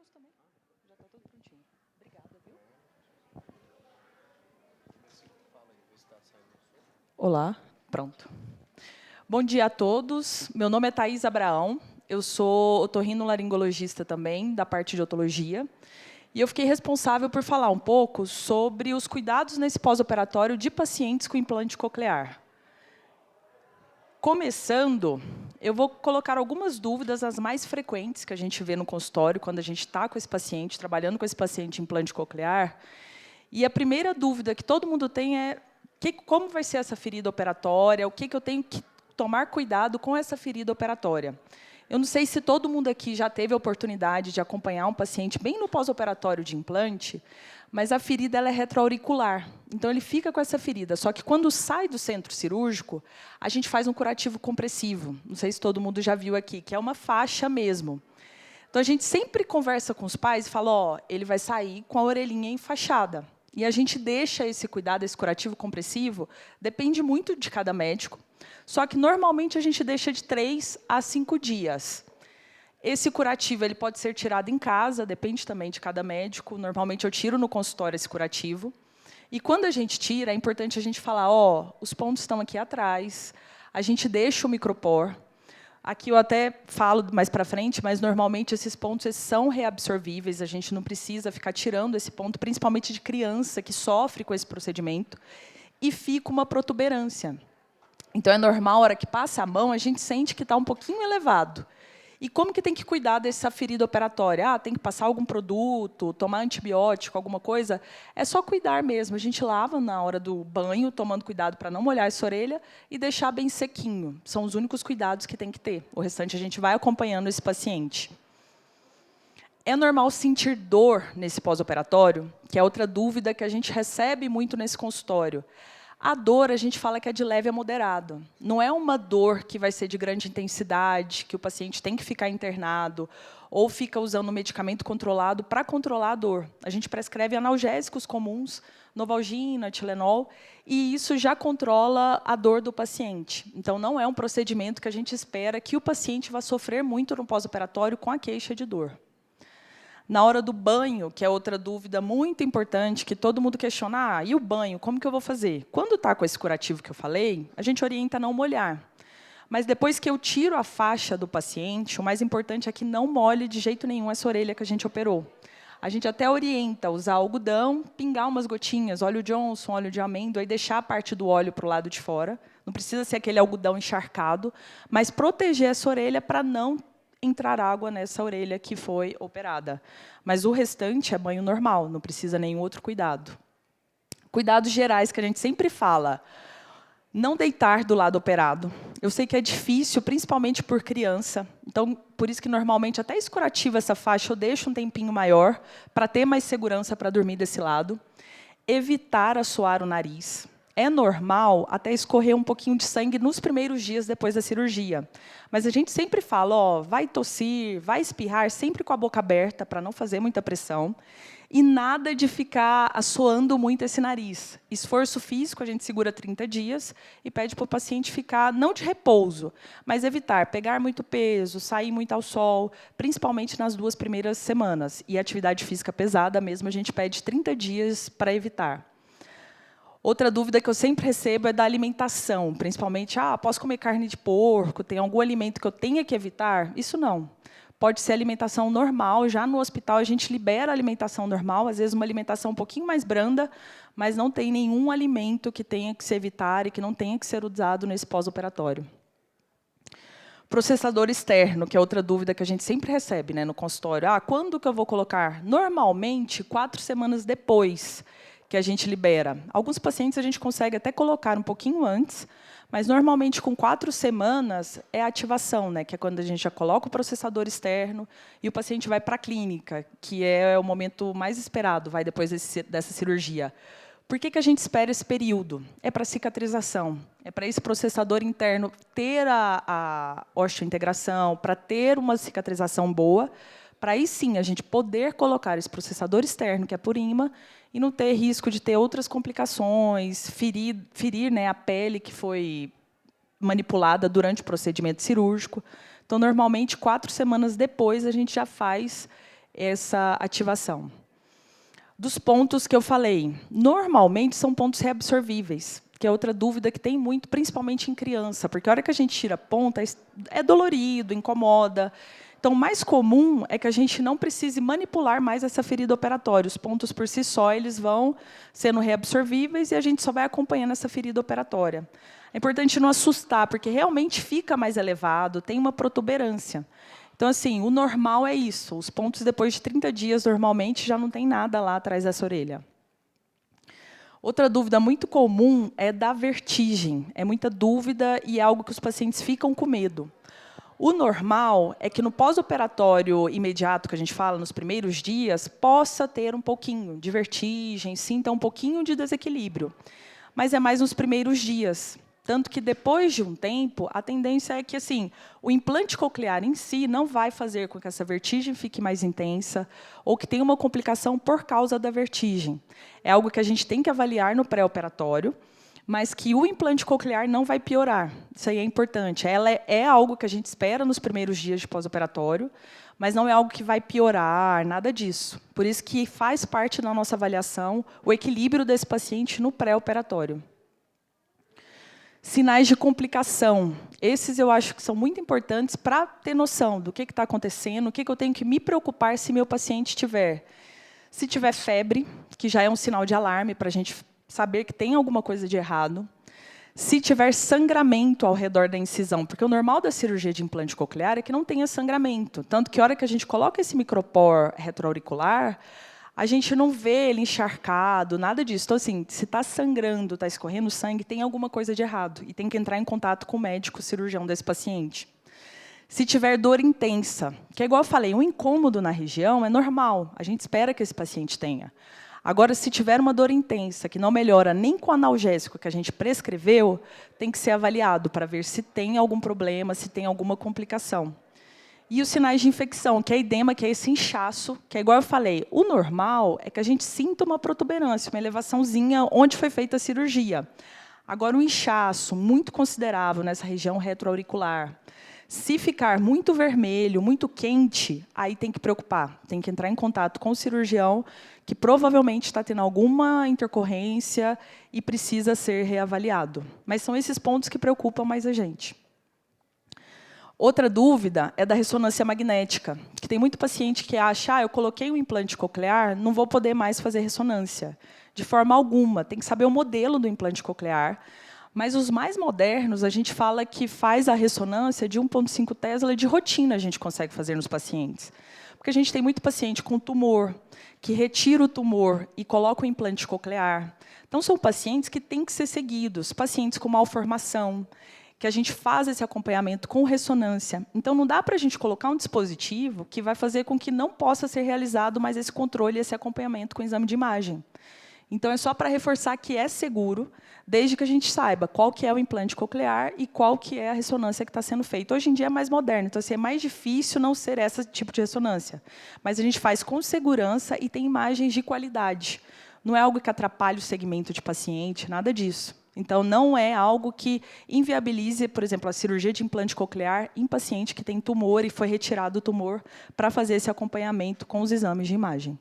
posso também. Já está tudo prontinho. Obrigada, viu? Olá, pronto. Bom dia a todos. Meu nome é Thaís Abraão. Eu sou otorrinolaringologista também, da parte de otologia. E eu fiquei responsável por falar um pouco sobre os cuidados nesse pós-operatório de pacientes com implante coclear. Começando, eu vou colocar algumas dúvidas, as mais frequentes que a gente vê no consultório, quando a gente está com esse paciente, trabalhando com esse paciente em implante coclear. E a primeira dúvida que todo mundo tem é como vai ser essa ferida operatória, o que eu tenho que tomar cuidado com essa ferida operatória. Eu não sei se todo mundo aqui já teve a oportunidade de acompanhar um paciente bem no pós-operatório de implante, mas a ferida ela é retroauricular. Então, ele fica com essa ferida. Só que, quando sai do centro cirúrgico, a gente faz um curativo compressivo. Não sei se todo mundo já viu aqui, que é uma faixa mesmo. Então, a gente sempre conversa com os pais e fala, ó, ele vai sair com a orelhinha enfaixada. E a gente deixa esse cuidado, esse curativo compressivo, depende muito de cada médico. Só que, normalmente, a gente deixa de 3 a 5 dias. Esse curativo ele pode ser tirado em casa, depende também de cada médico. Normalmente, eu tiro no consultório esse curativo. E, quando a gente tira, é importante a gente falar, ó, os pontos estão aqui atrás, a gente deixa o micropor. Aqui eu até falo mais para frente, mas, normalmente, esses pontos são reabsorvíveis, a gente não precisa ficar tirando esse ponto, principalmente de criança que sofre com esse procedimento, e fica uma protuberância. Então, é normal, a hora que passa a mão, a gente sente que está um pouquinho elevado. E como que tem que cuidar dessa ferida operatória? Ah, tem que passar algum produto, tomar antibiótico, alguma coisa? É só cuidar mesmo. A gente lava na hora do banho, tomando cuidado para não molhar essa orelha e deixar bem sequinho. São os únicos cuidados que tem que ter. O restante, a gente vai acompanhando esse paciente. É normal sentir dor nesse pós-operatório? Que é outra dúvida que a gente recebe muito nesse consultório. A dor, a gente fala que é de leve a moderado. Não é uma dor que vai ser de grande intensidade, que o paciente tem que ficar internado, ou fica usando um medicamento controlado para controlar a dor. A gente prescreve analgésicos comuns, Novalgina, Tilenol, e isso já controla a dor do paciente. Então, não é um procedimento que a gente espera que o paciente vá sofrer muito no pós-operatório com a queixa de dor. Na hora do banho, que é outra dúvida muito importante, que todo mundo questiona, e o banho, como que eu vou fazer? Quando está com esse curativo que eu falei, a gente orienta a não molhar. Mas, depois que eu tiro a faixa do paciente, o mais importante é que não molhe de jeito nenhum essa orelha que a gente operou. A gente até orienta a usar algodão, pingar umas gotinhas, óleo Johnson, óleo de amêndoa, e deixar a parte do óleo para o lado de fora. Não precisa ser aquele algodão encharcado, mas proteger essa orelha para não entrar água nessa orelha que foi operada. Mas o restante é banho normal, não precisa nenhum outro cuidado. Cuidados gerais que a gente sempre fala. Não deitar do lado operado. Eu sei que é difícil, principalmente por criança. Então, por isso que, normalmente, até escurativa essa faixa, eu deixo um tempinho maior, para ter mais segurança para dormir desse lado. Evitar assoar o nariz. É normal até escorrer um pouquinho de sangue nos primeiros dias depois da cirurgia. Mas a gente sempre fala, ó, vai tossir, vai espirrar, sempre com a boca aberta, para não fazer muita pressão. E nada de ficar assoando muito esse nariz. Esforço físico, a gente segura 30 dias e pede para o paciente ficar, não de repouso, mas evitar pegar muito peso, sair muito ao sol, principalmente nas 2 primeiras semanas. E atividade física pesada mesmo, a gente pede 30 dias para evitar. Outra dúvida que eu sempre recebo é da alimentação, principalmente, posso comer carne de porco, tem algum alimento que eu tenha que evitar? Isso não. Pode ser alimentação normal, já no hospital a gente libera a alimentação normal, às vezes uma alimentação um pouquinho mais branda, mas não tem nenhum alimento que tenha que se evitar e que não tenha que ser usado nesse pós-operatório. Processador externo, que é outra dúvida que a gente sempre recebe, né, no consultório. Quando que eu vou colocar? Normalmente, 4 semanas depois que a gente libera. Alguns pacientes a gente consegue até colocar um pouquinho antes, mas, normalmente, com 4 semanas, é a ativação, né, que é quando a gente já coloca o processador externo e o paciente vai para a clínica, que é o momento mais esperado, vai depois dessa cirurgia. Por que a gente espera esse período? É para cicatrização, é para esse processador interno ter a osteointegração, para ter uma cicatrização boa, para aí sim a gente poder colocar esse processador externo, que é por ímã, e não ter risco de ter outras complicações, ferir, né, a pele que foi manipulada durante o procedimento cirúrgico. Então, normalmente, 4 semanas depois, a gente já faz essa ativação. Dos pontos que eu falei, normalmente são pontos reabsorvíveis, que é outra dúvida que tem muito, principalmente em criança, porque a hora que a gente tira a ponta, é dolorido, incomoda. Então, o mais comum é que a gente não precise manipular mais essa ferida operatória. Os pontos, por si só, eles vão sendo reabsorvíveis e a gente só vai acompanhando essa ferida operatória. É importante não assustar, porque realmente fica mais elevado, tem uma protuberância. Então, assim, o normal é isso. Os pontos, depois de 30 dias, normalmente, já não tem nada lá atrás dessa orelha. Outra dúvida muito comum é da vertigem. É muita dúvida e é algo que os pacientes ficam com medo. O normal é que no pós-operatório imediato, que a gente fala, nos primeiros dias, possa ter um pouquinho de vertigem, sinta um pouquinho de desequilíbrio. Mas é mais nos primeiros dias. Tanto que, depois de um tempo, a tendência é que assim, o implante coclear em si não vai fazer com que essa vertigem fique mais intensa ou que tenha uma complicação por causa da vertigem. É algo que a gente tem que avaliar no pré-operatório, mas que o implante coclear não vai piorar. Isso aí é importante. Ela é algo que a gente espera nos primeiros dias de pós-operatório, mas não é algo que vai piorar, nada disso. Por isso que faz parte da nossa avaliação o equilíbrio desse paciente no pré-operatório. Sinais de complicação. Esses eu acho que são muito importantes para ter noção do que está acontecendo, o que eu tenho que me preocupar se meu paciente tiver. Se tiver febre, que já é um sinal de alarme para a gente saber que tem alguma coisa de errado. Se tiver sangramento ao redor da incisão, porque o normal da cirurgia de implante coclear é que não tenha sangramento. Tanto que, a hora que a gente coloca esse micropor retroauricular, a gente não vê ele encharcado, nada disso. Então, assim, se está sangrando, está escorrendo sangue, tem alguma coisa de errado. E tem que entrar em contato com o médico cirurgião desse paciente. Se tiver dor intensa, que é igual eu falei, um incômodo na região é normal. A gente espera que esse paciente tenha. Agora, se tiver uma dor intensa, que não melhora nem com o analgésico que a gente prescreveu, tem que ser avaliado para ver se tem algum problema, se tem alguma complicação. E os sinais de infecção, que é edema, que é esse inchaço, que é igual eu falei, o normal é que a gente sinta uma protuberância, uma elevaçãozinha onde foi feita a cirurgia. Agora, um inchaço muito considerável nessa região retroauricular, se ficar muito vermelho, muito quente, aí tem que preocupar. Tem que entrar em contato com o cirurgião, que provavelmente está tendo alguma intercorrência e precisa ser reavaliado. Mas são esses pontos que preocupam mais a gente. Outra dúvida é da ressonância magnética, que tem muito paciente que acha, eu coloquei um implante coclear, não vou poder mais fazer ressonância. De forma alguma, tem que saber o modelo do implante coclear. Mas os mais modernos, a gente fala que faz a ressonância de 1,5 Tesla de rotina, a gente consegue fazer nos pacientes. Porque a gente tem muito paciente com tumor, que retira o tumor e coloca o implante coclear. Então, são pacientes que têm que ser seguidos, pacientes com malformação, que a gente faz esse acompanhamento com ressonância. Então, não dá para a gente colocar um dispositivo que vai fazer com que não possa ser realizado mais esse controle, esse acompanhamento com exame de imagem. Então, é só para reforçar que é seguro, desde que a gente saiba qual que é o implante coclear e qual que é a ressonância que está sendo feita. Hoje em dia é mais moderno, então assim, é mais difícil não ser esse tipo de ressonância. Mas a gente faz com segurança e tem imagens de qualidade. Não é algo que atrapalhe o segmento de paciente, nada disso. Então, não é algo que inviabilize, por exemplo, a cirurgia de implante coclear em paciente que tem tumor e foi retirado o tumor para fazer esse acompanhamento com os exames de imagem.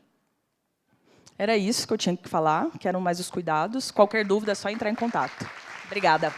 Era isso que eu tinha que falar, que eram mais os cuidados. Qualquer dúvida, é só entrar em contato. Obrigada.